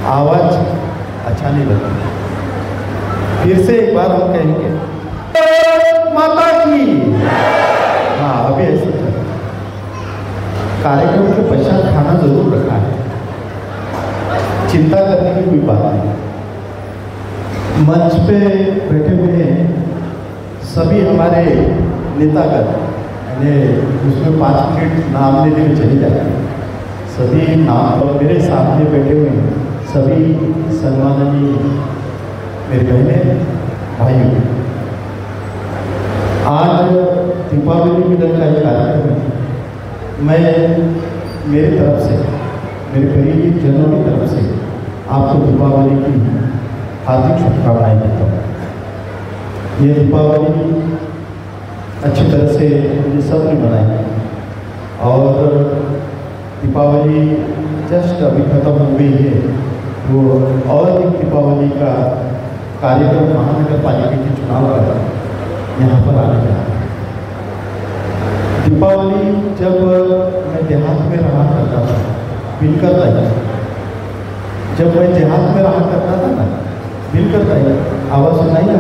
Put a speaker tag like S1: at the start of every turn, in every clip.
S1: आवाज अच्छा नहीं लगता। फिर से एक बार हम कहेंगे माता की। हाँ, अभी ऐसे कार्यक्रम के पश्चात खाना जरूर रखा है, चिंता करने की कोई बात नहीं। मंच पे बैठे हुए सभी हमारे नेतागण, उसमें 5 मिनट नाम लेने में चले जाएंगे। सभी नाम और मेरे सामने बैठे हुए सभी सम्माननीय मेरे बहनें भाइयों, आज दीपावली मिलन का एक कार्यक्रम है। मैं मेरी तरफ से, मेरे करीबी जनों की तरफ से आपको दीपावली की हार्दिक शुभकामनाएं देता हूँ। ये दीपावली अच्छी तरह से मुझे सबने मनाई और दीपावली जस्ट अभी खत्म हो गई है, तो और एक दीपावली का कार्यक्रम महानगर पालिका के चुनाव का यहाँ पर आने का। दीपावली जब मैं देहात में रहा करता था, बिलकर था, जब मैं देहात में रहा करता था ना, बिलकर था, आवाज़ सुनाई ना,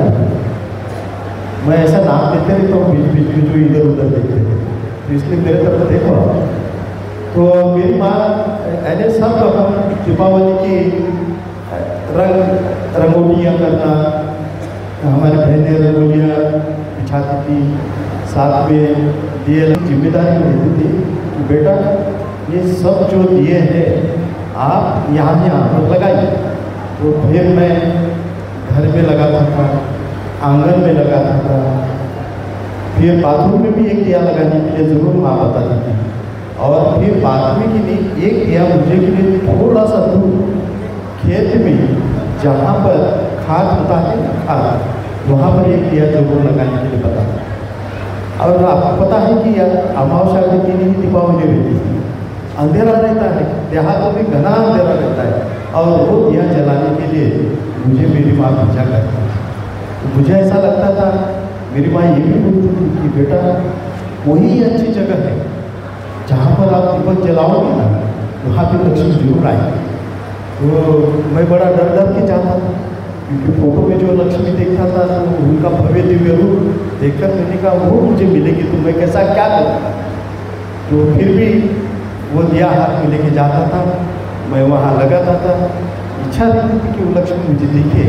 S1: मैं ऐसा नाम देते रहता हूँ बीच बीच में, जो इधर उधर देखते थे, तो इसलिए मेरे तरफ देखो। तो मेरी माँ ऐसे सब दीपावली की रंगोलियाँ करना, हमारे बहनें रंगोलियाँ बिछाती थी, साथ में दिए जिम्मेदारी रहती थी कि बेटा ये सब जो दिए हैं आप यहाँ पर लगाइए। तो फिर मैं घर में लगाता था, आंगन में लगाता था, फिर बाथरूम में भी एक दिया लगाने के लिए ज़रूर माँ बताती थी। और फिर बाथरूम के लिए एक दिया मुझे के लिए थोड़ा सा दूर खेत में जहाँ पर खाद होता है ना, खाद, वहाँ पर एक दिया जरूर लगाने के लिए बताता। और आपको पता है कि अमावस्या के दिन ही दीपावली रहती है, अंधेरा रहता है, देहातों में घना अंधेरा रहता है, और वो दिया जलाने के लिए मुझे मेरी माँ भेजा करती थी। तो मुझे ऐसा लगता था, मेरी माँ ये भी बोलती थी कि बेटा वही अच्छी जगह है जहाँ पर आप दीपक जलाओगे ना, वहाँ पर लक्ष्मी जरूर आएगी। तो मैं बड़ा डर डर के जाता था, क्योंकि फोटो में जो लक्ष्मी देखता था तो उनका भव्य दिव्य रूप देखकर मैंने कहा वो मुझे मिलेगी तो मैं कैसा क्या करूँगा। तो फिर भी वो दिया हाथ में लेके जाता था, मैं वहाँ लगाता था, इच्छा रहती थी कि वो लक्ष्मी मुझे दिखे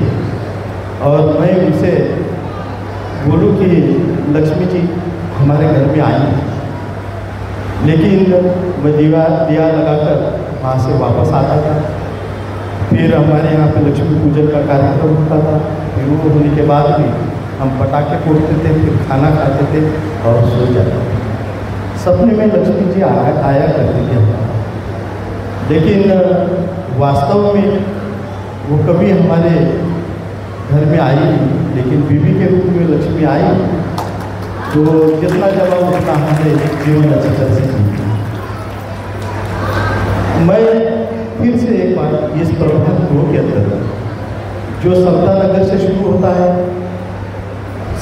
S1: और मैं उनसे बोलूँ कि लक्ष्मी जी हमारे घर में आई। लेकिन मैं दिया लगाकर वहाँ से वापस आता था। फिर हमारे यहाँ पे लक्ष्मी पूजन का कार्यक्रम होता था, फिर वो होने के बाद भी हम पटाखे फोड़ते थे, फिर खाना खाते थे और सो जाते थे। सपने में लक्ष्मी जी आया करती थी। लेकिन वास्तव में वो कभी हमारे घर में आई नहीं, लेकिन बीवी के रूप में लक्ष्मी आई, तो जितना जवाब उतना हमारे जीवन अच्छी तरह से जीते। मैं फिर से एक बार इस प्रभात 2 के अंदर जो समता नगर से शुरू होता है,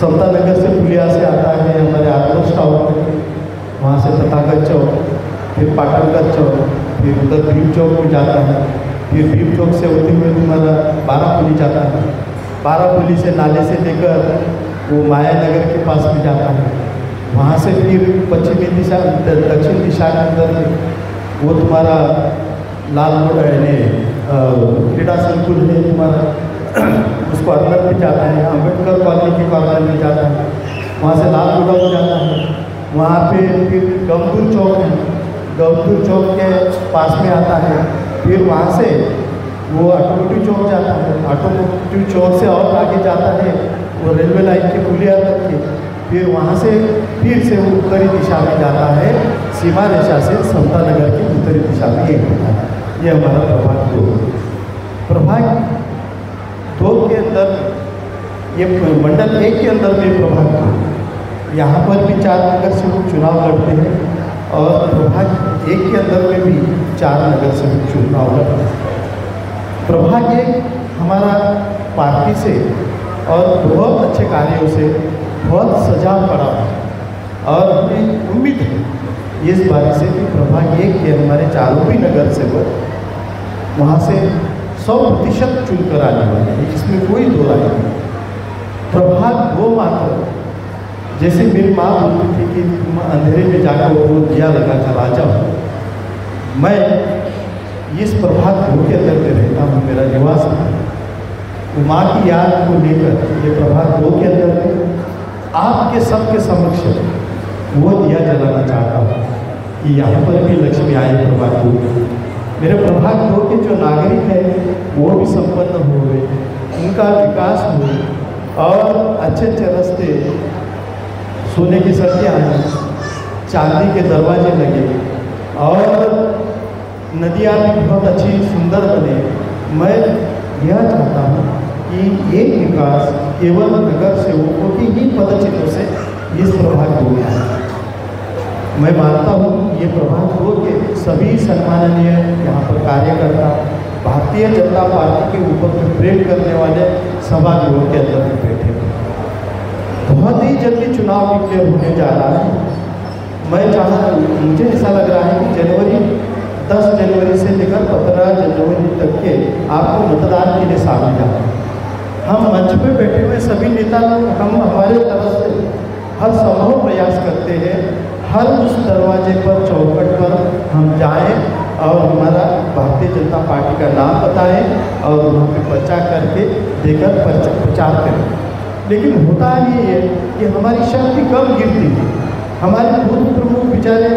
S1: समता नगर से पुलिया से आता है हमारे आदर्श टावर, वहाँ से तथागत चौक, फिर पाटनकर चौक, फिर उधर भीम चौक में जाता है, फिर भीम चौक से होते हुए तुम्हारा 12 पुली जाता है, 12 पुली से नाले से लेकर वो माया नगर के पास में जाता है, वहाँ से फिर पश्चिमी दिशा दक्षिण दिशा के अंदर वो तुम्हारा लाल रोड है, क्रीड़ा संकुल है तुम्हारा, उसको अंदर में जाता है, अम्बेडकर कॉलोनी के कॉर्नर में जाता है, वहाँ से लाल रोड हो जाता है, वहाँ पे फिर गमदूर चौक है, गमदूर चौक के पास में आता है, फिर वहाँ से वो ऑटोमोटिव चौक जाता है, ऑटोमोटिव चौक से और आगे जाता है वो रेलवे लाइन के पुलिया तक के, फिर वहाँ से फिर से वो उत्तरी दिशा में जाता है, सीमा रेखा से समता नगर की उत्तरी दिशा में एक होता है। ये हमारा प्रभाग 2। प्रभाग 2 के अंदर, ये मंडल 1 के अंदर में प्रभाग 2, यहाँ पर भी 4 नगर से लोग चुनाव लड़ते हैं, और प्रभाग 1 के अंदर में भी 4 नगर से लोग चुनाव लड़ते हैं। प्रभाग 1 हमारा पार्टी से और बहुत अच्छे कार्यों से बहुत सजा पड़ा, और हमें उम्मीद है इस बात से कि प्रभाग 1 के हमारे चारों भी नगर सेवक वहाँ से 100% चुनकर आने वाले हैं, इसमें कोई दो राय नहीं। प्रभाग 2 मात्र, जैसे मेरी माँ बोलती थी कि तुम अंधेरे में जाकर वो दिया लगा कर आ जाओ, मैं इस प्रभाग 2 के अंदर में रहता हूँ, मेरा निवास है। तो माँ की याद को लेकर ये प्रभाग 2 के अंदर में आपके सबके समक्ष वो दिया जलाना चाहता हूँ कि यहाँ पर भी लक्ष्मी आए प्रभाग 2 में। मेरे प्रभाग 2 के जो नागरिक हैं वो भी संपन्न हो गए, उनका विकास हो और अच्छे अच्छे रास्ते, सोने की सड़कें आई, चांदी के दरवाजे लगे और नदियाँ भी बहुत अच्छी सुंदर बने। मैं यह चाहता हूँ कि ये विकास केवल नगर सेवकों की ही पदचिन्हों से इस प्रभाग 2 में आए। मैं मानता हूँ ये प्रभाग 2 के सभी सम्माननीय यहाँ पर कार्यकर्ता, भारतीय जनता पार्टी के ऊपर में प्रेम करने वाले सभागृहों के अंदर में बैठे हैं। बहुत ही जल्दी चुनाव डिक्लेयर होने जा रहा है। मुझे ऐसा लग रहा है कि 10 जनवरी से लेकर 15 जनवरी तक के आपको मतदान के लिए सामने जाना है। हम मंच पे बैठे हुए सभी नेता लोग, हम हमारे तरफ से हर संभव प्रयास करते हैं, हर उस दरवाजे पर, चौखट पर हम जाएं और हमारा भारतीय जनता पार्टी का नाम बताएं और वहाँ पे पर्चा करके देकर प्रचार करें। लेकिन होता ये है कि हमारी शक्ति कम गिरती है। हमारे भूत प्रमुख बेचारे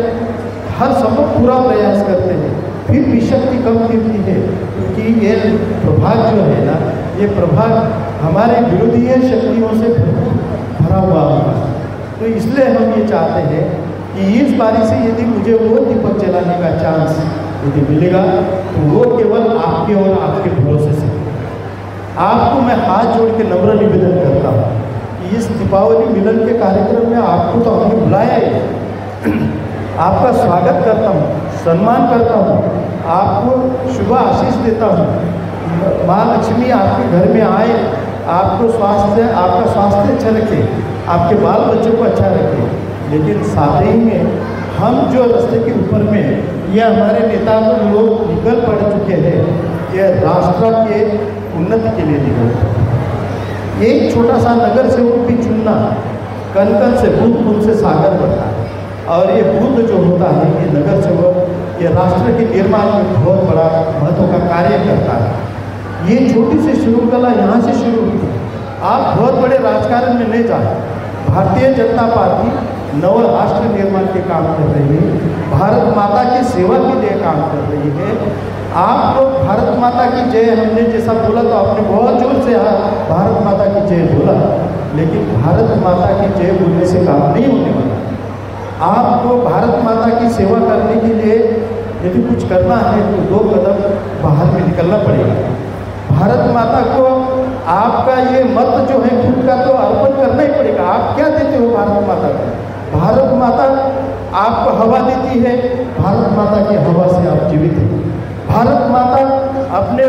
S1: हर संभव पूरा प्रयास करते हैं, फिर भी शक्ति कम गिरती है, क्योंकि ये प्रभाग जो है ना, ये प्रभाग हमारे विरोधीय शक्तियों से भरा हुआ होगा। तो इसलिए हम ये चाहते हैं कि इस बारी से यदि मुझे वो दीपक जलाने का चांस यदि मिलेगा तो वो केवल आपके और आपके भरोसे से। आपको मैं हाथ जोड़ के नम्र निवेदन करता हूँ कि इस दीपावली मिलन के कार्यक्रम में आपको तो हमने बुलाया है, आपका स्वागत करता हूँ, सम्मान करता हूँ, आपको शुभ आशीष देता हूँ। माँ लक्ष्मी आपके घर में आए, आपका स्वास्थ्य अच्छा रखे, आपके बाल बच्चों को अच्छा रखे। लेकिन साथ ही में हम जो रास्ते के ऊपर में ये हमारे नेता लोग निकल पड़ चुके हैं, ये राष्ट्र के उन्नति के लिए निकल। एक छोटा सा नगर सेवक भी चुनना, कण कण से बूंद से सागर बढ़ता है। और ये बूंद जो होता है, ये नगर सेवक, ये राष्ट्र के निर्माण में बहुत बड़ा महत्व का कार्य करता है। ये छोटी सी श्रृंखला यहाँ से शुरू हुई। आप बहुत बड़े राजकारण में नहीं जाए। भारतीय जनता पार्टी नव राष्ट्र निर्माण के काम कर रही है, भारत माता की सेवा के लिए काम कर रही है। आप लोग भारत माता की जय, हमने जैसा बोला तो आपने बहुत जोर से भारत माता की जय बोला, लेकिन भारत माता की जय बोलने से काम नहीं होने वाला। आपको भारत माता की सेवा करने के लिए यदि कुछ करना है तो 2 कदम बाहर में निकलना पड़ेगा। भारत माता को आपका ये मत जो है खुद का तो अर्पण करना ही पड़ेगा। आप क्या देते हो भारत माता को? भारत माता आपको हवा देती है, भारत माता की हवा से आप जीवित हैं। भारत माता अपने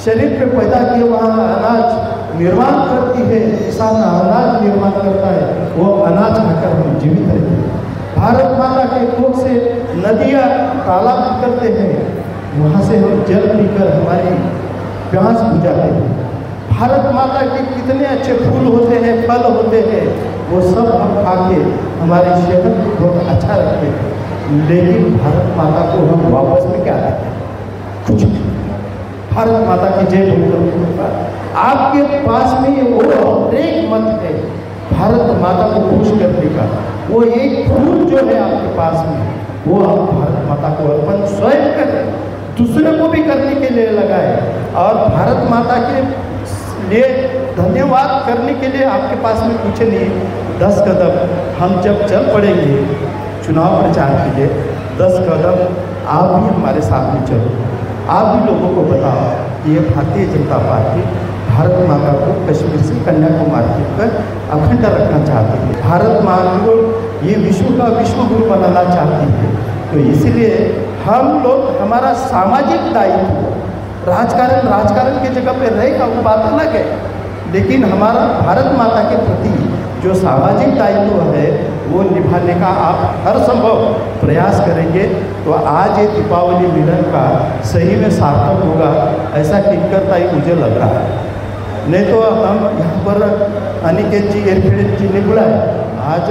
S1: शरीर पे पैदा किए वहाँ अनाज निर्माण करती है, किसान अनाज निर्माण करता है, वो अनाज खाकर हम जीवित रहते हैं। भारत माता के कोख से नदियाँ तालाब निकलते हैं, वहाँ से हम जल पीकर हमारी प्यास बुझाते हैं। भारत माता के कितने अच्छे फूल होते हैं, फल होते हैं, वो सब हम खा के हमारी सेहत को बहुत अच्छा रखते हैं। लेकिन भारत माता को हम वापस में क्या देते हैं? कुछ नहीं। भारत माता की जय बोलकर आपके पास में ये वो एक मत है भारत माता को खुश करने का। वो एक फूल जो है आपके पास में, वो आप भारत माता को अर्पण स्वयं करें, दूसरे को भी करने के लिए लगाए। और भारत माता के लिए धन्यवाद करने के लिए आपके पास में कुछ नहीं। 10 कदम हम जब चल पड़ेंगे चुनाव प्रचार के लिए, 10 कदम आप भी हमारे साथ में चलो। आप भी लोगों को बताओ कि ये भारतीय जनता पार्टी भारत माता को कश्मीर से कन्याकुमारी तक अखंड रखना चाहती है। भारत माता को ये विश्व का विश्व गुरु बनाना चाहती है। तो इसलिए हम लोग, हमारा सामाजिक दायित्व, राजकारण की जगह पे रहेगा वो बात अलग है, लेकिन हमारा भारत माता के प्रति जो सामाजिक दायित्व है वो निभाने का आप हर संभव प्रयास करेंगे तो आज ये दीपावली मिलन का सही में सार्थक होगा, ऐसा किंकरता ही मुझे लग रहा है। नहीं तो हम यहाँ पर अनिकेत जी एरखेड़े जी ने बुलाया, आज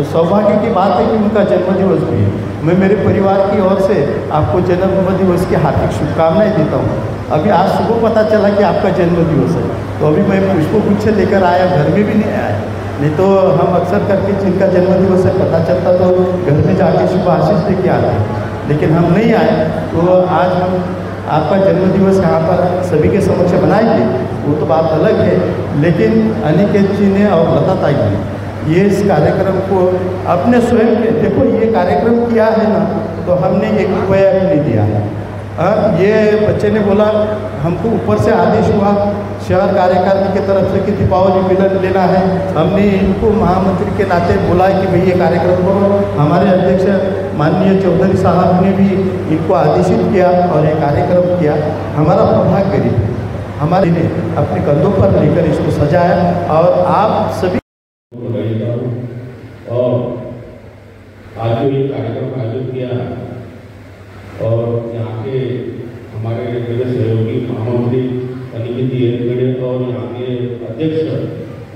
S1: सौभाग्य की बात है कि उनका जन्मदिवस भी है। मैं मेरे परिवार की ओर से आपको जन्मदिवस की हार्दिक शुभकामनाएं देता हूँ। अभी आज सुबह पता चला कि आपका जन्मदिवस है, तो अभी मैं पुष्पगुच्छ लेकर आया, घर में भी नहीं आया। नहीं तो हम अक्सर करके जिनका जन्मदिवस है पता चलता तो घर में जाके शुभ आशीष लेके आते हैं, लेकिन हम नहीं आए। तो आज हम आपका जन्मदिवस यहाँ पर सभी के समक्ष बनाएंगे, वो तो बात अलग है। लेकिन अनिकेत जी ने और लता ताई ने ये इस कार्यक्रम को अपने स्वयं के, देखो ये कार्यक्रम किया है ना, तो हमने 1 रुपया भी नहीं दिया है। ये बच्चे ने बोला हमको ऊपर से आदेश हुआ शहर कार्यकारिणी की तरफ से कि दीपावली मिलन लेना है। हमने इनको महामंत्री के नाते बोला कि भाई ये कार्यक्रम करो। हमारे अध्यक्ष माननीय चौधरी साहब ने भी इनको आदेशित किया और ये कार्यक्रम किया। हमारा सौभाग्य है, हमारे ने अपने कंधों पर लेकर इसको सजाया और आप सभी
S2: और आज जो ये कार्यक्रम आयोजित किया और यहाँ के हमारे मेरे सहयोगी महामंत्री अनिकेत एरखेड़े और यहाँ के अध्यक्ष,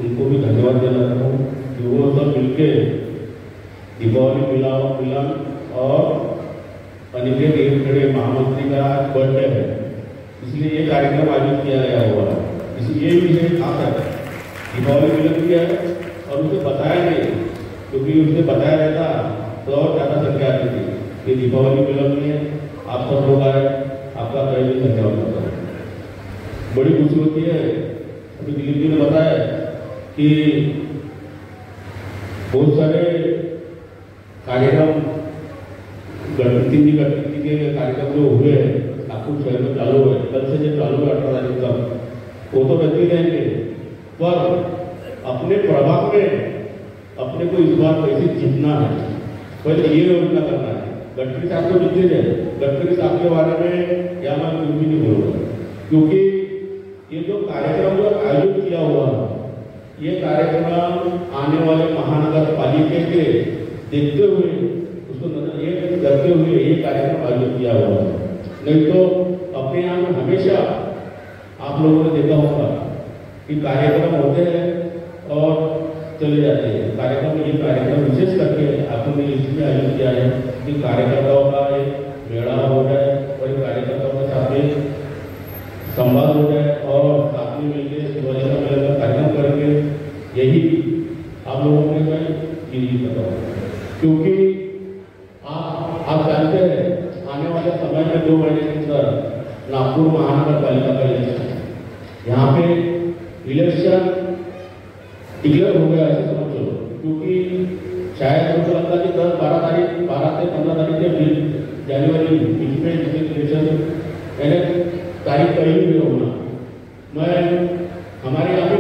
S2: उनको भी धन्यवाद देना चाहता हूँ कि वो सब मिलके दीपावली मिलन और अनिकेत एरखेड़े महामंत्री का आज बर्थडे है, इसलिए ये कार्यक्रम आयोजित किया गया हुआ है। इसलिए विषय खास है, दीपावली मिलन किया है और उसे बताया नहीं, क्योंकि उसे बताया रहता तो और ज़्यादा संख्या आती थी। ये दीपावली मिलन में आप सब लोग आए, आपका तहे दिल धन्यवाद करता हूँ। बड़ी खुशी होती है। अभी दिलीप जी ने बताया कि बहुत सारे कार्यक्रम गणपति के कार्यक्रम जो हुए हैं नागपुर शहर में चालू है, कल से जो चालू है 18 तारीख तक, वो तो रहते रहेंगे, पर अपने प्रभाव में अपने को इस बार कैसे जीतना है, पहले ये योजना करना है। गडकरी साहब को जीतने जाए, गडकरी साहब के बारे में यहाँ मैं कुछ भी नहीं बोलूँगा, क्योंकि ये जो कार्यक्रम जो आयोजित किया हुआ ये कार्यक्रम आने वाले महानगर पालिका के देखते हुए, उसको नजर करते हुए ये कार्यक्रम आयोजित किया हुआ है। नहीं तो अपने यहाँ में हमेशा आप लोगों ने देखा होगा कि कार्यक्रम होते हैं और चले जाते हैं। कार्यक्रम ये कार्यक्रम विशेष करके आपने इसलिए आयोजित किया है कि कार्यकर्ताओं का एक मेला हो जाए और कार्यकर्ताओं के साथ में संवाद हो जाए और साथ में मिलकर स्वच्छता मेले का कार्यक्रम करके, यही आप लोगों ने मैं यही बताऊँ, क्योंकि आप जानते हैं आने वाले समय में 2 महीने के अंदर नागपुर महानगर पालिका का इलेक्शन, यहाँ पे इलेक्शन डिक्लेयर हो गया ऐसे समझ लो, क्योंकि शायद मुझे लगता है कि 12 से 15 तारीख के जनवरी बीच में इलेक्शन यानी तारीख कहीं भी होना। मैं हमारे यहाँ पे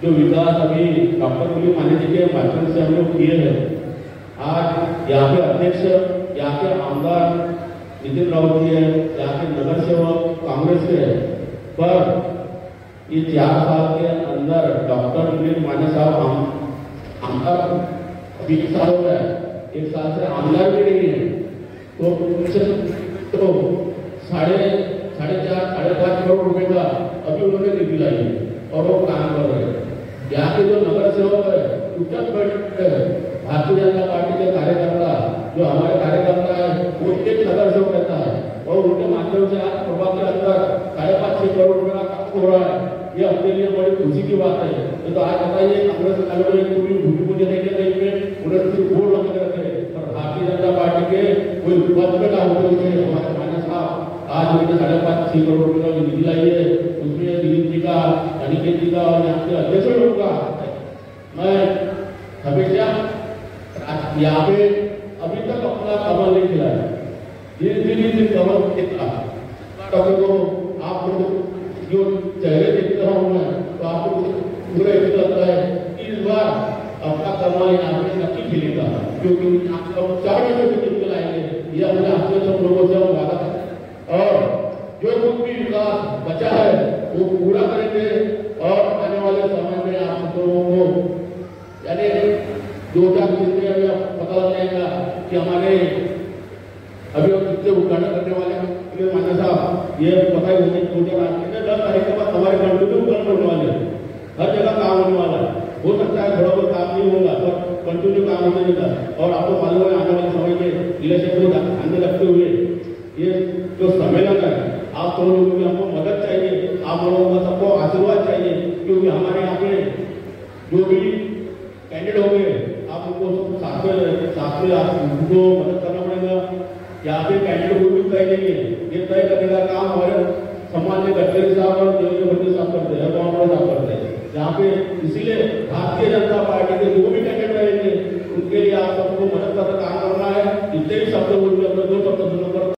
S2: जो विकास अभी डॉक्टर मुली मानी जी के माध्यम से हम लोग किए हैं, आज यहाँ पे अध्यक्ष, यहाँ के आमदार नितिन राउत जी है, यहाँ के नगर सेवक कांग्रेस के है, पर ये 4 साल के अंदर डॉक्टर मुली मानी साहब आमदार अभी 1 साल हो गया है, 1 साल से आमदार भी नहीं है, तो 4.5 करोड़ रुपए का अभी उन्होंने निधि लाई है और वो काम कर रहे हैं। यहाँ के जो नगर सेवक है, उत्तर भारतीय जनता पार्टी के कार्यकर्ता, जो हमारे कार्यकर्ता है, वो एक नगर सेवक रहता है और उनके माध्यम से आज प्रभाव के अंदर 5.5-6 करोड़ रुपए का काम हो रहा है। ये अपने लिए बड़ी खुशी की बात है। तो आज बताइए, कांग्रेस वालों ने पूरी भूमि पूजन नहीं किया, उन्होंने सिर्फ वोट लगे रखे, और भारतीय जनता पार्टी के कोई पद पे काम होते हुए हमारे मान्य साहब आज उन्होंने 5.5-6 करोड़ रुपए का निधि लाई है। उसमें दिलीप जी का, अनिकेत जी का और यहाँ के अध्यक्ष लोगों का मैं हमेशा यहाँ पे अभी तक अपना कमल नहीं खिलाया, दिन कमल खिला को आप लोग जो चेहरे देखता हूँ मैं, तो आपको पूरा ऐसा लगता है कि इस बार अपना कमल यहाँ पे नक्की खिलेगा, क्योंकि आप लोग 4 वर्षों से जितने लाएंगे ये अपने आपसे सब लोगों से हम वादा करें और जो कुछ भी विकास बचा है वो पूरा करेंगे और आने वाले समय में आप लोगों को यानी करने वाले हैं। मान्य साहब ये पता ही होने 10 तारीख के बाद हमारे कंटिन्यू काम होने वाले हैं, हर जगह काम होने वाला है। हो सकता है थोड़ा बहुत काम नहीं होगा पर कंटिन्यू काम होने देगा। और आपको मालूम है आने वाले समय में इलेक्शन को ध्यान में रखते हुए ये जो सम्मेलन है, आप सब लोगों की हमको मदद चाहिए, आप लोगों का सबको आशीर्वाद चाहिए, क्योंकि हमारे यहाँ पे जो भी कैंडिडेट होंगे आप उनको साथ में उनको मदद करना पड़ेगा। यहाँ पे कैंडिडेट को भी तय नहीं है, ये तय करने का काम हमारे सम्मान्य गडकरी साहब और देवेंद्र फडणवीस साहब करते हैं, साहब करते हैं यहाँ पे। इसीलिए भारतीय जनता पार्टी के जो भी कैंडिडेट रहेंगे उनके लिए आप सबको मदद करना काम करना है। इतने ही शब्द बोलूँगा, अपने 2 शब्द सुनकर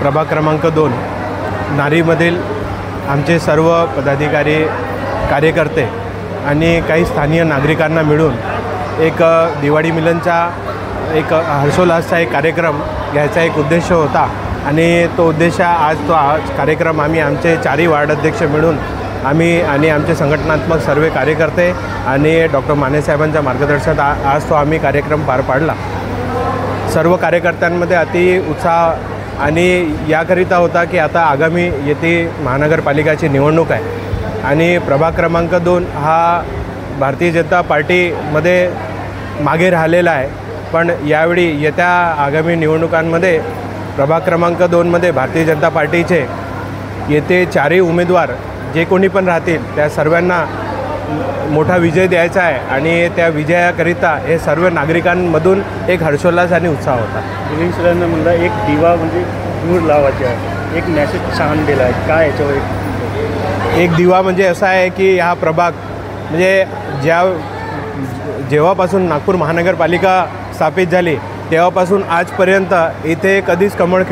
S3: प्रभाग क्रमांक 2 नारीमधील आमचे सर्व पदाधिकारी कार्यकर्ते आणि काही स्थानीय नागरिकांना मिळून एक दिवाळी मिलनचा एक हर्षोल्लासचा एक कार्यक्रम घ्यायचा एक उद्देश होता आणि तो उद्देश आज कार्यक्रम आम्ही आमचे 4ही वार्ड अध्यक्ष मिळून आम्ही आणि आमचे संघटनात्मक सर्व कार्यकर्ते आणि डॉक्टर माने साहेबांच्या मार्गदर्शनात आज तो आम्ही कार्यक्रम पार पाडला। सर्व कार्यकर्त्यांमध्ये अति उत्साह आणि याकरिता होता की आता आगामी येथे महानगरपालिकाची निवडणूक आहे आणि प्रभाग क्रमांक 2 हा भारतीय जनता पार्टीमध्ये मागे राहिलेला आहे, पण यावेळी येत्या आगामी निवडणुकांमध्ये प्रभाग क्रमांक 2मध्ये भारतीय जनता पार्टीचे येथे 4ही उमेदवार जे कोणी पण राहतील त्या सर्वांना मोठा विजय द्यायचा आहे आणि त्या विजयाकरिता हे सर्व नागरिकांमधून एक हर्षोल्लास आणि उत्साह होता।
S4: दिलीप सरांना म्हणलं एक दिवा म्हणजे दूर लावायचा आहे, एक मेसेज छान दिला आहे, काय याच्यावर
S3: एक दिवा म्हणजे असा आहे की हा प्रभाग म्हणजे जेव्हापासून नागपूर महानगरपालिका स्थापित झाली तेव्हापासून आजपर्यंत इथे कधीच कमळ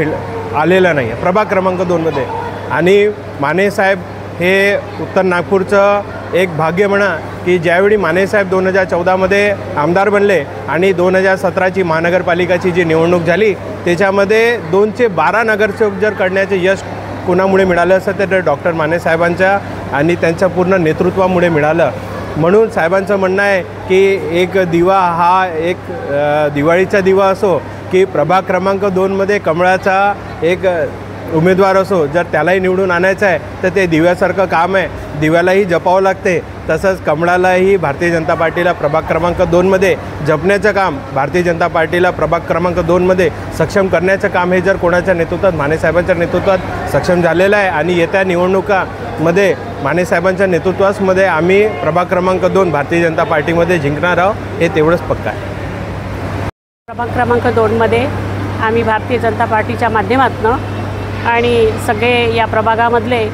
S3: आलेलं नाही आहे प्रभाग क्रमांक 2मध्ये। आणि माने साहेब हे उत्तर नागपूरचं एक भाग्य म्हणा की ज्यावेळी माने साहेब 2014मध्ये आमदार बनले आणि 2017ची महानगरपालिकाची जी निवडणूक झाली त्याच्यामध्ये 212 नगरसेवक जर करण्याचे यश कोणामुळे मिळालं असं तर डॉक्टर माने साहेबांच्या आणि त्यांच्या पूर्ण नेतृत्वामुळे मिळालं। म्हणून साहेबांचं म्हणणं आहे की एक दिवा हा एक दिवाळीचा दिवा असो की प्रभाग क्रमांक 2मध्ये कमळाचा एक उमेदवार असो, जर त्यालाही निवडून आणायचं आहे तर ते दिव्यासारखं काम आहे, दिव्यालाही जपावं लागते, तसंच कमळालाही भारतीय जनता पार्टीला प्रभाग क्रमांक 2मध्ये जपण्याचं काम, भारतीय जनता पार्टीला प्रभाग क्रमांक 2मध्ये सक्षम करण्याचं काम हे जर कोणाच्या नेतृत्वात माने साहेबांच्या नेतृत्वात सक्षम झालेलं आहे आणि येत्या निवडणुकामध्ये माने साहेबांच्या नेतृत्वामध्ये आम्ही प्रभाग क्रमांक 2 भारतीय जनता पार्टीमध्ये जिंकणार आहोत हे तेवढंच पक्का आहे।
S5: प्रभाग क्रमांक 2मध्ये आम्ही भारतीय जनता पार्टीच्या माध्यमातून आणि सगळे या प्रभागामधले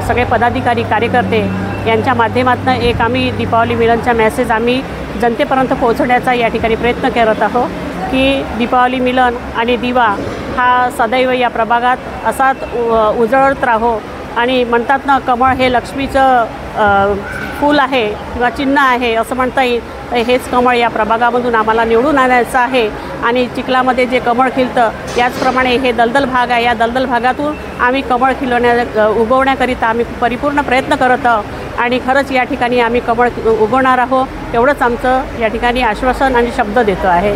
S5: सगळे पदाधिकारी कार्यकर्ते यांच्या माध्यमातून एक आम्ही दीपावली मिलनचा मेसेज आम्ही जनतेपर्यंत पोहोचवण्याचा या ठिकाणी प्रयत्न करत आहोत की दीपावली मिलन आणि दिवा हा सदैव या प्रभागात असाच उजळत राहो। आणि म्हणतात ना कमळ हे लक्ष्मीचं फूल आहे किंवा चिन्ह आहे असं म्हणता येईल, तर हेच कमळ या प्रभागामधून आम्हाला निवडून आणायचं आहे। आणि चिखलामध्ये जे कमळ खिलतं याचप्रमाणे हे दलदल भाग आहे, या दलदल भागातून आम्ही कमळ उगवण्याकरिता आम्ही परिपूर्ण प्रयत्न करत आहोत आणि खरंच या ठिकाणी आम्ही कमळ उगवणार आहोत, तेवढंच आमचं या ठिकाणी आश्वासन आणि शब्द देतो आहे।